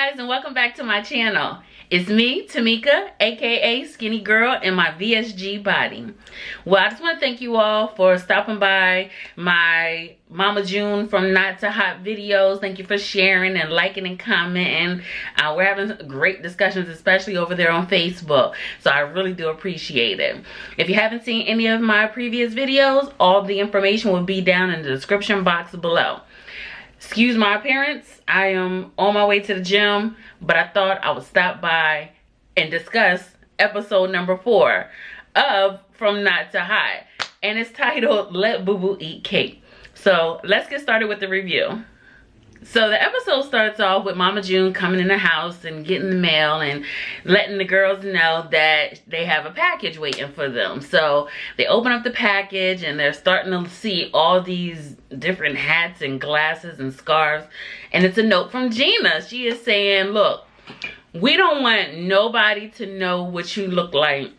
guys, and welcome back to my channel. It's me, Tamika, aka Skinny Girl in my VSG body. Well, I just want to thank you all for stopping by my Mama June from Not to Hot videos. Thank you for sharing and liking and commenting. We're having great discussions, especially over there on Facebook. So I really do appreciate it. If you haven't seen any of my previous videos, all the information will be down in the description box below. Excuse my appearance. I am on my way to the gym, but I thought I would stop by and discuss episode number 4 of From Not to Hot. And it's titled, Let Boo Boo Eat Cake. So let's get started with the review. So the episode starts off with Mama June coming in the house and getting the mail and letting the girls know that they have a package waiting for them. So they open up the package and they're starting to see all these different hats and glasses and scarves. And it's a note from Gina. She is saying, look, we don't want nobody to know what you look like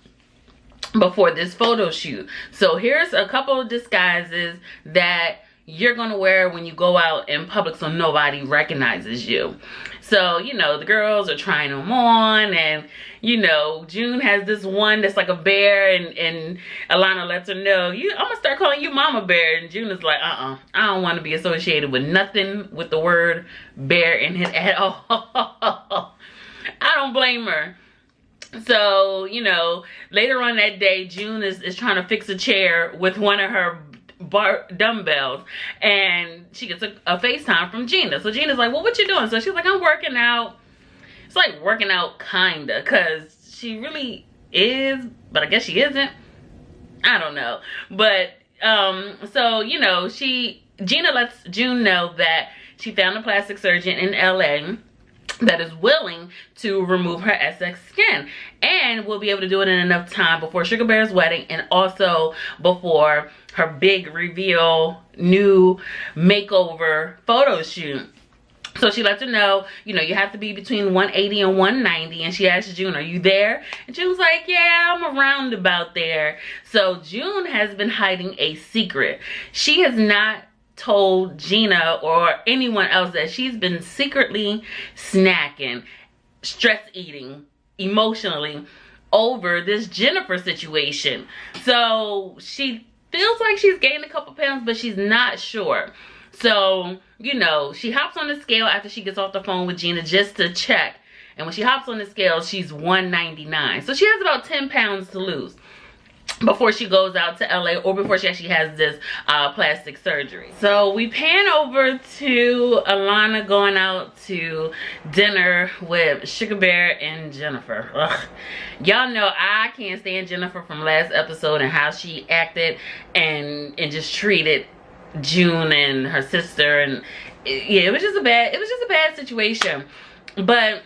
before this photo shoot. So here's a couple of disguises that you're gonna wear when you go out in public so nobody recognizes you. So, you know, the girls are trying them on, and, you know, June has this one that's like a bear, and Alana lets her know, I'm gonna start calling you Mama Bear. And June is like, I don't want to be associated with nothing with the word bear in it at all. I don't blame her. So, you know, later on that day, June is trying to fix a chair with one of her dumbbells, and she gets a FaceTime from Gina. So Gina's like, well, what you doing? So she's like, I'm working out. It's like working out kinda, because she really is, but I guess she isn't. I don't know. But so, you know, Gina lets June know that she found a plastic surgeon in LA that is willing to remove her SX skin, and will be able to do it in enough time before Sugar Bear's wedding and also before her big reveal new makeover photo shoot. So she lets her know, you know, you have to be between 180 and 190. And she asked June, are you there? And June's like, yeah, I'm around about there. So June has been hiding a secret. She has not told Gina or anyone else that she's been secretly snacking, stress eating, emotionally over this Juniper situation. So she feels like she's gained a couple pounds, but she's not sure. So, you know, she hops on the scale after she gets off the phone with Gina just to check. And when she hops on the scale, she's 199. So she has about 10 pounds to lose before she goes out to LA, or before she actually has this plastic surgery. So we pan over to Alana going out to dinner with Sugar Bear and Jennifer. Y'all know I can't stand Jennifer from last episode and how she acted and just treated June and her sister, and yeah, it was just a bad situation. But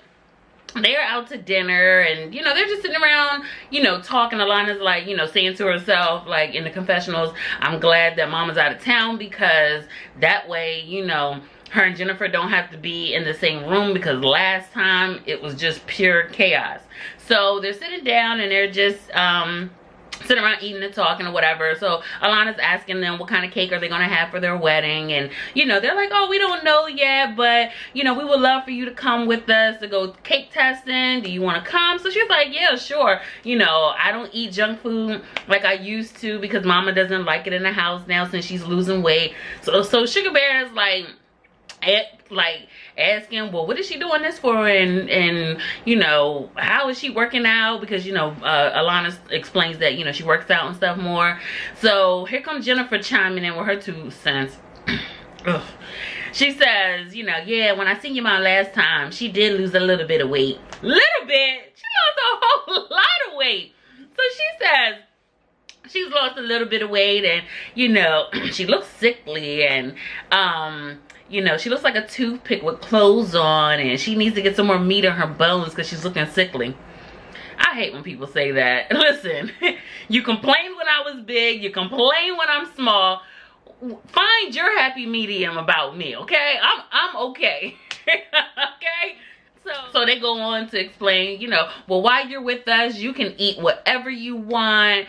they're out to dinner, and, you know, they're just sitting around, you know, talking. Alana's like, you know, saying to herself, like in the confessionals, I'm glad that Mama's out of town, because that way, you know, her and Jennifer don't have to be in the same room, because last time it was just pure chaos. So they're sitting down and they're just sitting around eating and talking or whatever. So Alana's asking them what kind of cake are they going to have for their wedding, and, you know, they're like, oh, we don't know yet, but, you know, we would love for you to come with us to go cake testing. Do you want to come? So she's like, yeah, sure. You know, I don't eat junk food like I used to, because Mama doesn't like it in the house now since she's losing weight. So Sugar Bear is like asking, well, what is she doing this for, and you know, how is she working out, because, you know, Alana explains that, you know, she works out and stuff more. So here comes Jennifer chiming in with her 2 cents. She says, you know, yeah, when I seen you my last time, she did lose a little bit of weight. Little bit? She lost a whole lot of weight. So she says she's lost a little bit of weight, and, you know, she looks sickly, and you know, she looks like a toothpick with clothes on, and she needs to get some more meat on her bones because she's looking sickly. I hate when people say that. Listen, you complain when I was big, you complain when I'm small. Find your happy medium about me, okay? I'm okay. Okay? So they go on to explain, you know, well, while you're with us, you can eat whatever you want.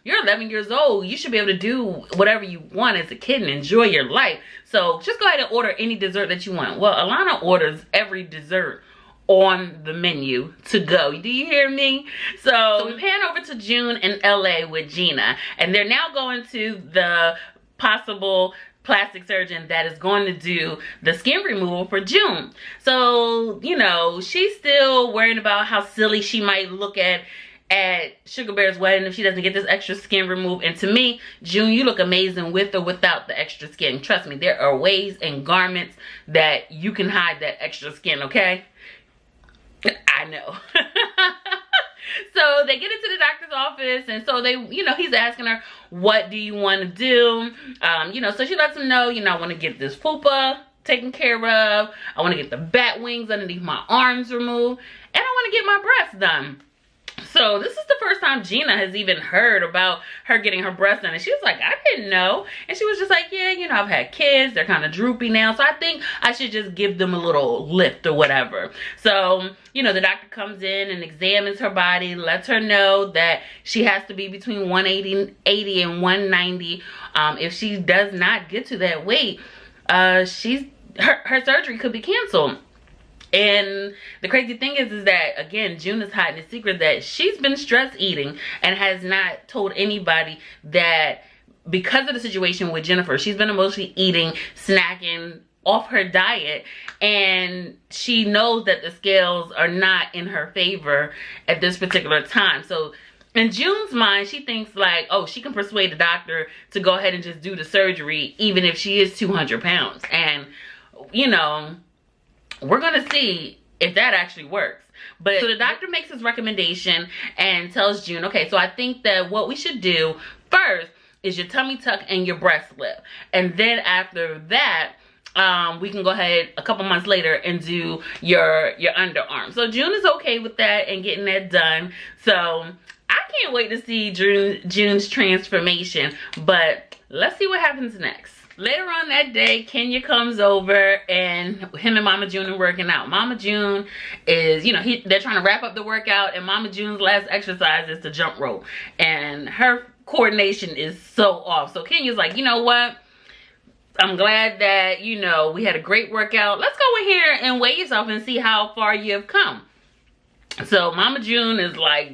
You're 11 years old. You should be able to do whatever you want as a kid and enjoy your life. So just go ahead and order any dessert that you want. Well, Alana orders every dessert on the menu to go. Do you hear me? So we pan over to June in LA with Gina, and they're now going to the possible plastic surgeon that is going to do the skin removal for June. So, you know, she's still worrying about how silly she might look at Sugar Bear's wedding if she doesn't get this extra skin removed. And to me, June, you look amazing with or without the extra skin. Trust me, there are ways and garments that you can hide that extra skin, okay? I know. So they get into the doctor's office, and so they, you know, he's asking her, what do you want to do? You know, so she lets him know, you know, I want to get this fupa taken care of. I want to get the bat wings underneath my arms removed, and I want to get my breasts done. So this is the first time Gina has even heard about her getting her breasts done. And she was like, I didn't know. And she was just like, yeah, you know, I've had kids. They're kind of droopy now. So I think I should just give them a little lift or whatever. So, you know, the doctor comes in and examines her body, lets her know that she has to be between 180 and 190. If she does not get to that weight, her surgery could be canceled. And the crazy thing is that, again, June is hiding the secret that she's been stress eating and has not told anybody that because of the situation with Jennifer, she's been emotionally eating, snacking off her diet, and she knows that the scales are not in her favor at this particular time. So in June's mind, she thinks like, oh, she can persuade the doctor to go ahead and just do the surgery even if she is 200 pounds. And, you know, we're gonna see if that actually works. But so the doctor makes his recommendation and tells June, okay, so I think that what we should do first is your tummy tuck and your breast lift. And then after that, we can go ahead a couple months later and do your underarm. So June is okay with that and getting that done. So I can't wait to see June's transformation, but let's see what happens next. Later on that day, Kenya comes over and him and Mama June are working out. Mama June is, you know, they're trying to wrap up the workout, and Mama June's last exercise is to jump rope. And her coordination is so off. So Kenya's like, you know what? I'm glad that, you know, we had a great workout. Let's go in here and weigh yourself and see how far you have come. So Mama June is like,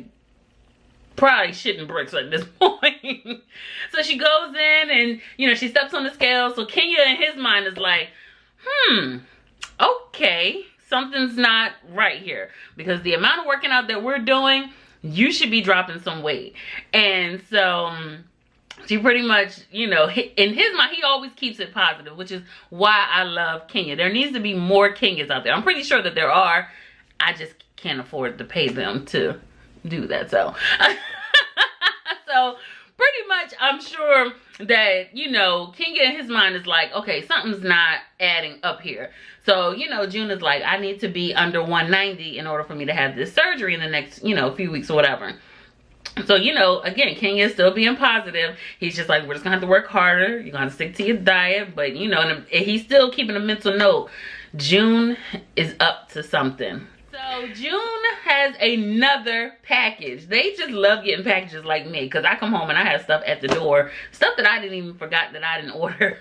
probably shitting bricks at this point. So she goes in and, you know, she steps on the scale. So Kenya in his mind is like, okay, something's not right here. Because the amount of working out that we're doing, you should be dropping some weight. And so she pretty much, you know, in his mind, he always keeps it positive, which is why I love Kenya. There needs to be more Kenyas out there. I'm pretty sure that there are. I just can't afford to pay them to do that. So so pretty much I'm sure that, you know, Kenya in his mind is like, okay, something's not adding up here. So, you know, June is like, I need to be under 190 in order for me to have this surgery in the next, you know, few weeks or whatever. So, you know, again, Kenya is still being positive. He's just like, we're just gonna have to work harder. You're gonna stick to your diet. But, you know, and he's still keeping a mental note. June is up to something. So June has another package. They just love getting packages like me, because I come home and I have stuff at the door. Stuff that I didn't even forgot that I didn't order.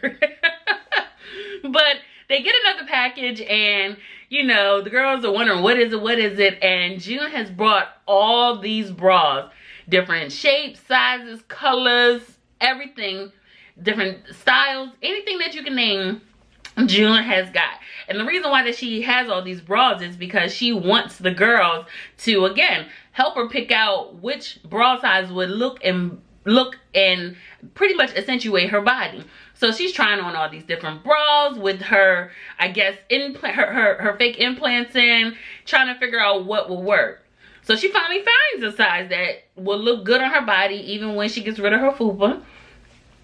But they get another package, and, you know, the girls are wondering, what is it? And June has brought all these bras. Different shapes, sizes, colors, everything. Different styles. Anything that you can name, June has got. And the reason why that she has all these bras is because she wants the girls to, again, help her pick out which bra size would look and pretty much accentuate her body. So she's trying on all these different bras with her, I guess, her fake implants in, trying to figure out what will work. So she finally finds a size that will look good on her body even when she gets rid of her fupa.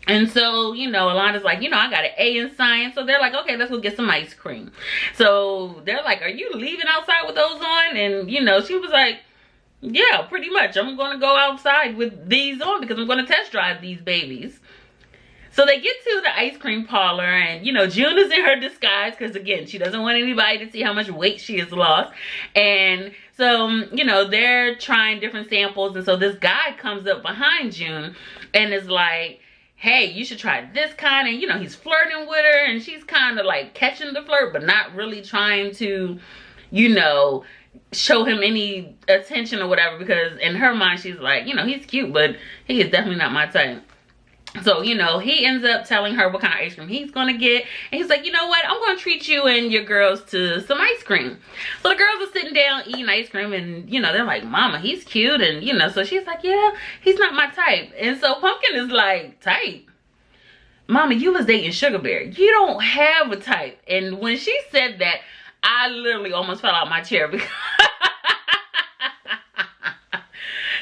And so, you know, Alana's like, you know, I got an A in science. So they're like, okay, let's go get some ice cream. So they're like, are you leaving outside with those on? And, you know, she was like, yeah, pretty much. I'm going to go outside with these on because I'm going to test drive these babies. So they get to the ice cream parlor, and, you know, June is in her disguise because, again, she doesn't want anybody to see how much weight she has lost. And so, you know, they're trying different samples. And so this guy comes up behind June and is like, hey, you should try this kind. And, you know, he's flirting with her, and she's kind of like catching the flirt, but not really trying to, you know, show him any attention or whatever, because in her mind, she's like, you know, he's cute, but he is definitely not my type. So, you know, he ends up telling her what kind of ice cream he's gonna get. And he's like, you know what? I'm gonna treat you and your girls to some ice cream. So the girls are sitting down eating ice cream, and, you know, they're like, Mama, he's cute. And, you know, so she's like, yeah, he's not my type. And so Pumpkin is like, type? Mama, you was dating Sugar Bear. You don't have a type. And when she said that, I literally almost fell out my chair, because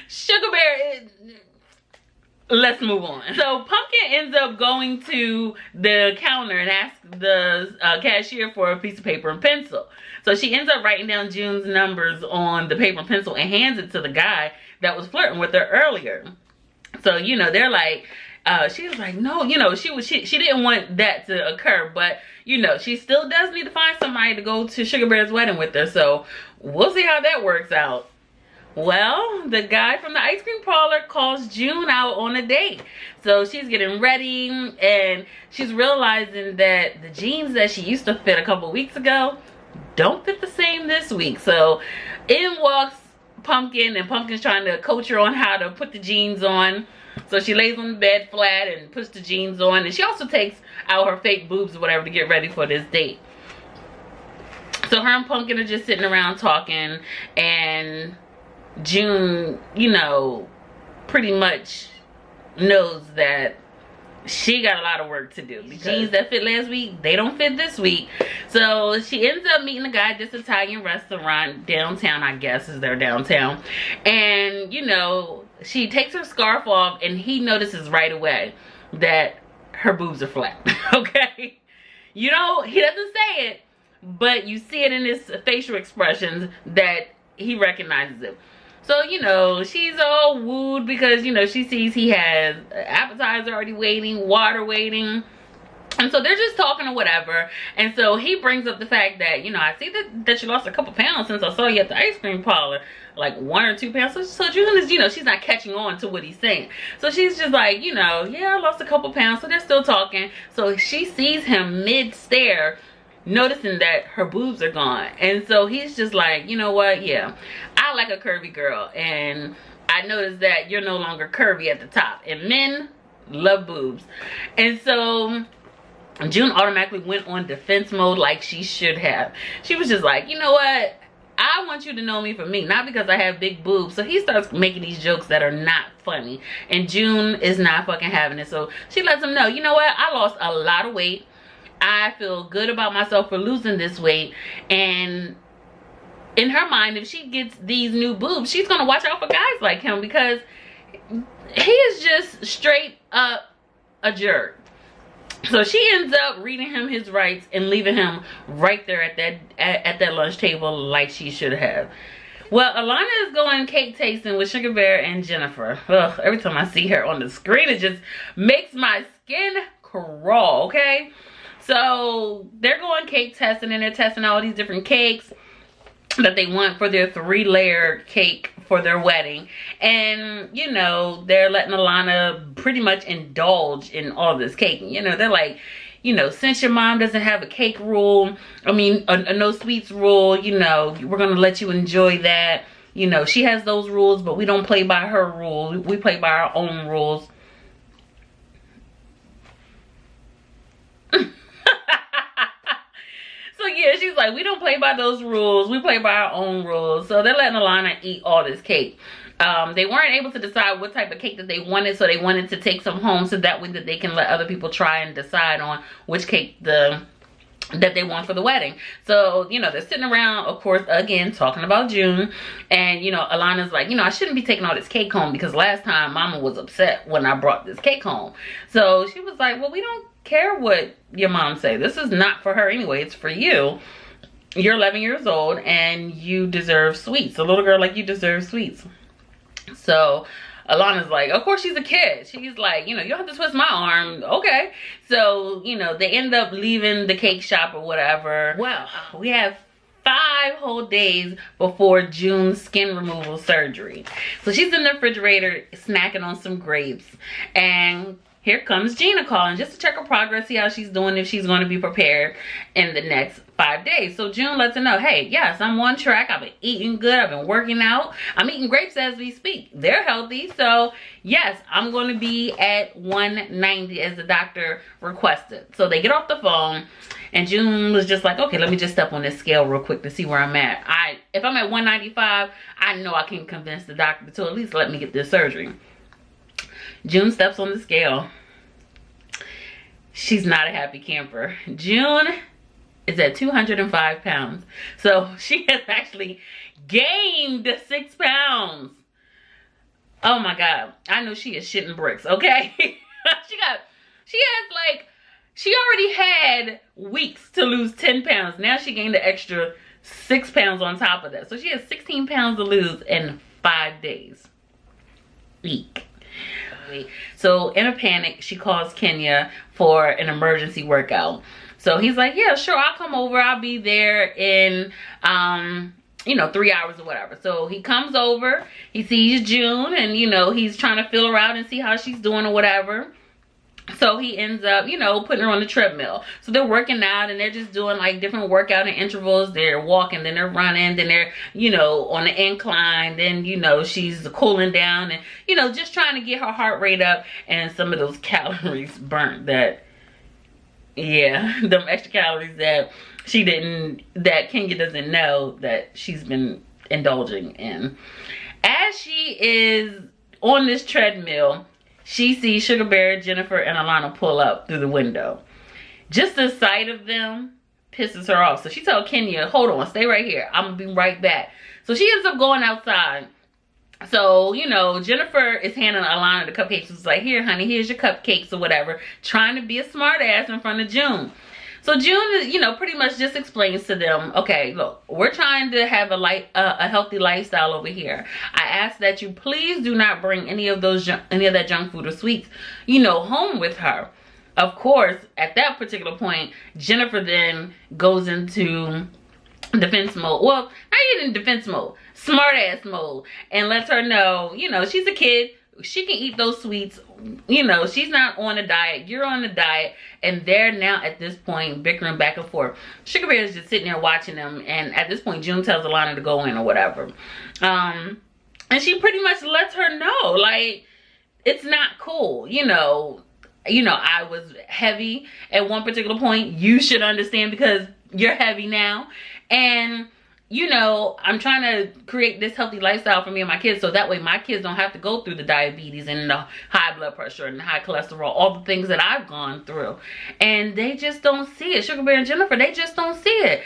Sugar Bear is... Let's move on. So Pumpkin ends up going to the counter and asks the cashier for a piece of paper and pencil. So she ends up writing down June's numbers on the paper and pencil and hands it to the guy that was flirting with her earlier. So, you know, they're like, she was like, no, you know, she didn't want that to occur, but, you know, she still does need to find somebody to go to Sugar Bear's wedding with her. So we'll see how that works out. Well, the guy from the ice cream parlor calls June out on a date. So she's getting ready, and she's realizing that the jeans that she used to fit a couple weeks ago don't fit the same this week. So in walks Pumpkin, and Pumpkin's trying to coach her on how to put the jeans on. So she lays on the bed flat and puts the jeans on, and she also takes out her fake boobs or whatever to get ready for this date. So her and Pumpkin are just sitting around talking, and June, you know, pretty much knows that she got a lot of work to do. The jeans that fit last week, they don't fit this week. So she ends up meeting a guy at this Italian restaurant downtown, I guess is their downtown. And, you know, she takes her scarf off, and he notices right away that her boobs are flat. Okay? You know, he doesn't say it, but you see it in his facial expressions that he recognizes it. So, you know, she's all wooed because, you know, she sees he has appetizer already waiting, water waiting. And so they're just talking or whatever. And so he brings up the fact that, you know, I see that you lost a couple pounds since I saw you at the ice cream parlor. Like 1 or 2 pounds. So June is, you know, she's not catching on to what he's saying. So she's just like, you know, yeah, I lost a couple pounds. So they're still talking. So she sees him mid-stare, noticing that her boobs are gone. And so he's just like, you know what, yeah, I like a curvy girl, and I noticed that you're no longer curvy at the top, and men love boobs. And so June automatically went on defense mode, like she should have. She was just like, you know what, I want you to know me for me, not because I have big boobs. So he starts making these jokes that are not funny, and June is not fucking having it. So she lets him know, you know what, I lost a lot of weight. I feel good about myself for losing this weight. And in her mind, if she gets these new boobs, she's gonna watch out for guys like him, because he is just straight up a jerk. So she ends up reading him his rights and leaving him right there at that lunch table, like she should have. Well, Alana is going cake tasting with Sugar Bear and Jennifer. Ugh, every time I see her on the screen, it just makes my skin crawl, okay? So they're going cake testing, and they're testing all these different cakes that they want for their 3-layer cake for their wedding. And, you know, they're letting Alana pretty much indulge in all this cake. You know, they're like, you know, since your mom doesn't have a cake rule, I mean, a no sweets rule, you know, we're going to let you enjoy that. You know, she has those rules, but we don't play by her rules. We play by our own rules. So yeah, she's like, we don't play by those rules. We play by our own rules. So they're letting Alana eat all this cake. They weren't able to decide what type of cake that they wanted, so they wanted to take some home so that way that they can let other people try and decide on which cake that they want for the wedding. So, you know, they're sitting around, of course, again, talking about June. And, you know, Alana's like, you know, I shouldn't be taking all this cake home because last time Mama was upset when I brought this cake home. So she was like, well, we don't care what your mom say. This is not for her anyway. It's for you. You're 11 years old and you deserve sweets. A little girl like you deserves sweets. So Alana's like, of course she's a kid. She's like, you know, you don't have to twist my arm. Okay. So, you know, they end up leaving the cake shop or whatever. Well, we have 5 whole days before June's skin removal surgery. So she's in the refrigerator snacking on some grapes. And here comes Gina calling just to check her progress, see how she's doing, if she's going to be prepared in the next 5 days. So June lets her know, hey, yes, I'm on track. I've been eating good. I've been working out. I'm eating grapes as we speak. They're healthy. So yes, I'm going to be at 190 as the doctor requested. So they get off the phone and June was just like, okay, let me just step on this scale real quick to see where I'm at. If I'm at 195, I know I can convince the doctor to at least let me get this surgery. June steps on the scale. She's not a happy camper. June is at 205 pounds. So she has actually gained 6 pounds. Oh my God. I know she is shitting bricks, okay? She already had weeks to lose 10 pounds. Now she gained an extra 6 pounds on top of that. So she has 16 pounds to lose in 5 days. Eek. So in a panic, she calls Kenya for an emergency workout. So he's like, yeah, sure, I'll come over. I'll be there in, 3 hours or whatever. So he comes over, he sees June, and, he's trying to feel her out and see how she's doing or whatever. So he ends up, putting her on the treadmill. So they're working out and they're just doing like different workout and intervals. They're walking, then they're running, then they're, on the incline. Then, she's cooling down and, just trying to get her heart rate up and some of those calories burnt them extra calories that that Kenya doesn't know that she's been indulging in. As she is on this treadmill, she sees Sugar Bear, Jennifer, and Alana pull up through the window. Just the sight of them pisses her off. So she told Kenya, hold on, stay right here. I'm going to be right back. So she ends up going outside. So, Jennifer is handing Alana the cupcakes. She's like, here, honey, here's your cupcakes or whatever. Trying to be a smart ass in front of June. So June is, pretty much just explains to them, okay, look, we're trying to have a healthy lifestyle over here. I ask that you please do not bring any of that junk food or sweets, home with her. Of course, at that particular point, Jennifer then goes into defense mode. Well, not even defense mode, smart ass mode, and lets her know, she's a kid. She can eat those sweets. She's not on a diet. You're on a diet. And they're now at this point bickering back and forth. Sugar Bear is just sitting there watching them. And at this point, June tells Alana to go in or whatever. And she pretty much lets her know, like, it's not cool. I was heavy at one particular point. You should understand because you're heavy now. And I'm trying to create this healthy lifestyle for me and my kids so that way my kids don't have to go through the diabetes and the high blood pressure and the high cholesterol, all the things that I've gone through. And they just don't see it. Sugar Bear and Jennifer, they just don't see it.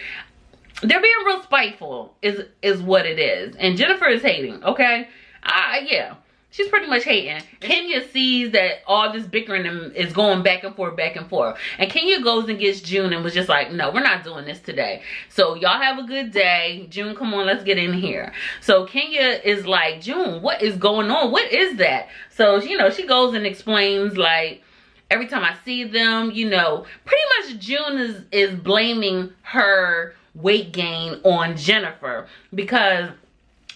They're being real spiteful is what it is. And Jennifer is hating, okay? Yeah. She's pretty much hating. Kenya sees that all this bickering is going back and forth, back and forth. And Kenya goes and gets June and was just like, no, we're not doing this today. So y'all have a good day. June, come on, let's get in here. So Kenya is like, June, what is going on? What is that? So, she goes and explains, like, every time I see them, pretty much June is blaming her weight gain on Jennifer because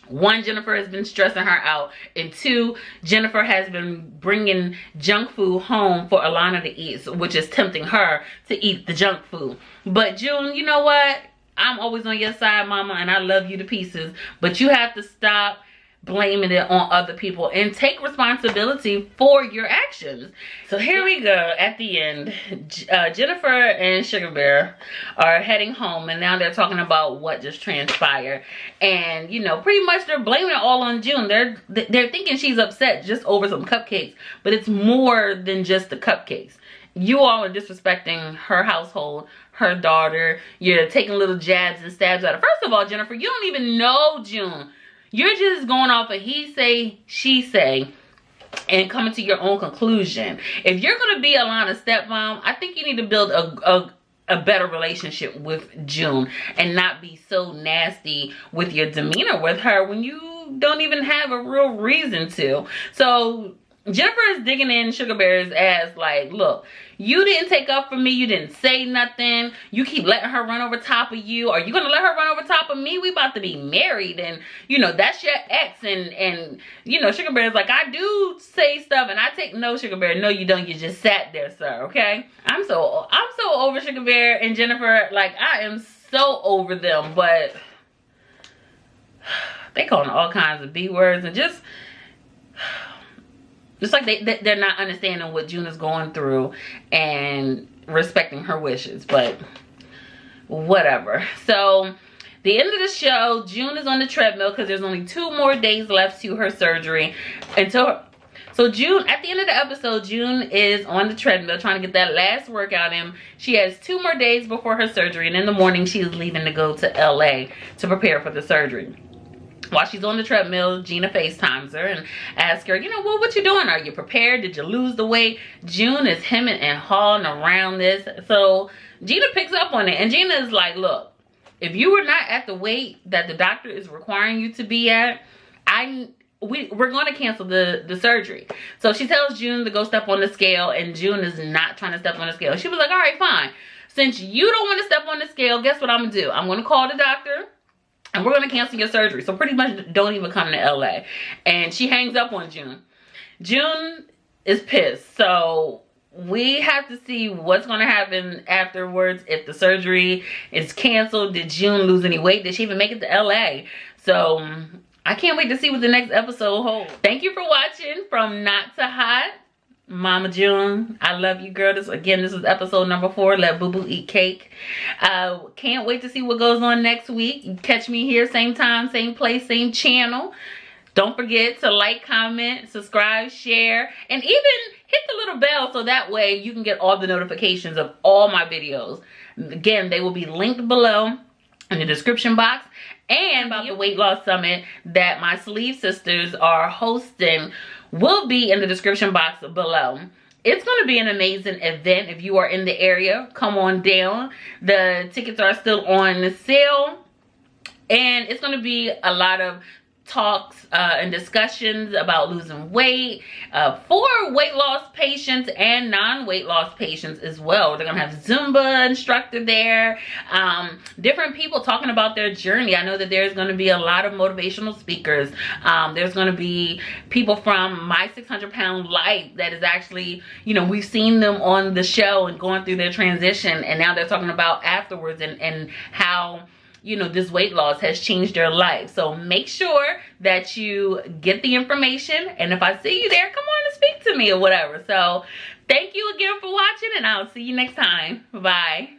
1, Jennifer has been stressing her out, and 2, Jennifer has been bringing junk food home for Alana to eat, which is tempting her to eat the junk food. But June, you know what? I'm always on your side, mama, and I love you to pieces, but you have to stop blaming it on other people and take responsibility for your actions. So here we go at the end. Jennifer and Sugar Bear are heading home and now they're talking about what just transpired. And pretty much they're blaming it all on June. They're thinking she's upset just over some cupcakes, but it's more than just the cupcakes. You all are disrespecting her household, her daughter. You're taking little jabs and stabs at her. First of all, Jennifer, you don't even know June. You're just going off of he say, she say, and coming to your own conclusion. If you're going to be Alana's stepmom, I think you need to build a better relationship with June and not be so nasty with your demeanor with her when you don't even have a real reason to. So Jennifer is digging in Sugar Bear's ass like, look, you didn't take up for me. You didn't say nothing. You keep letting her run over top of you. Are you going to let her run over top of me? We about to be married. And, you know, that's your ex. And you know, Sugar Bear's like, I do say stuff. And I take no, Sugar Bear. No, you don't. You just sat there, sir. Okay? I'm so over Sugar Bear and Jennifer. Like, I am so over them. But they calling all kinds of B words. And just... It's like they're not understanding what June is going through and respecting her wishes, but whatever. So the end of the show, June is on the treadmill because there's only 2 more days left to her surgery. So June, at the end of the episode, June is on the treadmill trying to get that last workout in. She has 2 more days before her surgery, and in the morning she is leaving to go to LA to prepare for the surgery. While she's on the treadmill, Gina FaceTimes her and asks her, you know, well, what you doing? Are you prepared? Did you lose the weight? June is hemming and hawing around this. So Gina picks up on it. And Gina is like, look, if you were not at the weight that the doctor is requiring you to be at, we're going to cancel the surgery. So she tells June to go step on the scale. And June is not trying to step on the scale. She was like, all right, fine. Since you don't want to step on the scale, guess what I'm going to do? I'm going to call the doctor. And we're going to cancel your surgery. So pretty much don't even come to LA. And she hangs up on June. June is pissed. So we have to see what's going to happen afterwards. If the surgery is canceled. Did June lose any weight? Did she even make it to LA? So I can't wait to see what the next episode holds. Thank you for watching From Not to Hot. Mama June, I love you, girl. This is episode number 4. Let Boo Boo eat cake. Can't wait to see what goes on next week. Catch me here, same time, same place, same channel. Don't forget to like, comment, subscribe, share, and even hit the little bell so that way you can get all the notifications of all my videos. Again, they will be linked below in the description box. And about the weight loss summit that my sleeve sisters are hosting will be in the description box below. It's going to be an amazing event. If you are in the area, come on down. The tickets are still on sale. And it's going to be a lot of talks and discussions about losing weight for weight loss patients and non-weight loss patients as well. They're gonna have Zumba instructor there, different people talking about their journey. I know that there's going to be a lot of motivational speakers. There's going to be people from My 600 Pound Life that is actually, you know, we've seen them on the show and going through their transition, and now they're talking about afterwards and how, you know, this weight loss has changed their life. So make sure that you get the information. And if I see you there, come on and speak to me or whatever. So thank you again for watching, and I'll see you next time. Bye.